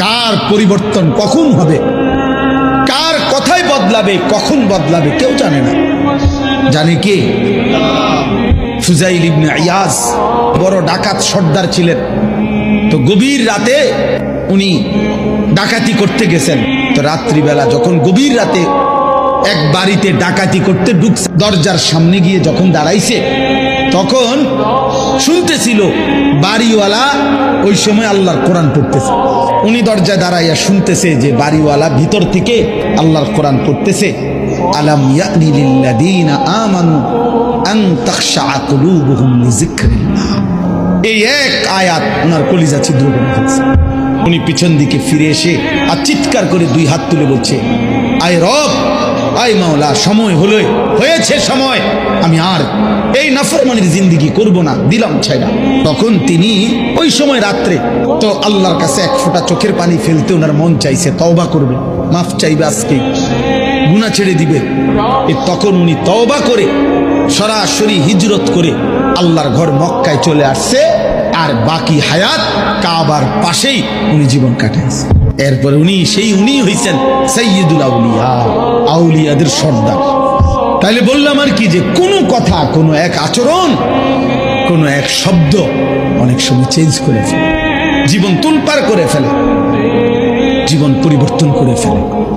কার পরিবর্তন কখন হবে, কার কথাই বদলাবে, কখন বদলাবে কেউ জানে না। জানে কে? ফুজাইল ইবনে ইয়াজ বড় ডাকাত সর্দার ছিলেন। তো গভীর রাতে উনি ডাকাতি করতে গেছেন। তো রাত্রিবেলা যখন গভীর রাতে এক বাড়িতে ডাকাতি করতে ঢুকছে, দরজার সামনে গিয়ে যখন দাঁড়াইছে তখন শুনতেছিল বাড়িওয়ালা ওই সময় আল্লাহর কোরআন পড়তেছে। উনি দরজায় দাঁড়াইয়া শুনতেছে যে বাড়িওয়ালা ভিতর থেকে আল্লাহর কোরআন পড়তেছে, আলাম ইয়ানি লিল্লাযীনা আমানু আন তাখশা কুলুবুহুম লিযিকরিল্লাহ। এই এক আয়াত ওনার কলিজা ছিদ্র করে ফেলছে। উনি পিছন দিকে ফিরে এসে আর চিৎকার করে দুই হাত তুলে বলছে, আয় রব, আয় মাওলা, সময় হলো, হয়েছে সময়, আমি আর এই নাফরমানির জিন্দেগি করব না, দিলাম ছাইড়া। তখন তিনি ওই সময় রাত্রে তো আল্লাহর কাছে এক ফোঁটা চোখের পানি ফেলতে ওনার মন চাইছে, তওবা করবে, মাফ চাইবে, আজকে গুনাহ ছেড়ে দিবে। তখন উনি তওবা করে সরাসরি হিজরত করে আল্লাহর ঘর মক্কায় চলে আসছে। আর বাকি হায়াত কাবার পাশেই উনি জীবন কাটাইছে। এরপরে উনি হইছেন সাইয়্যিদুল আউলিয়া, আউলিয়াদের সর্দার। তাইলে বললাম আর কি, যে কোনো কথা, কোনো এক আচরণ, কোনো এক শব্দ অনেক সময় চেঞ্জ করে ফেলে, জীবন তুলপার করে ফেলে, জীবন পরিবর্তন করে ফেলে।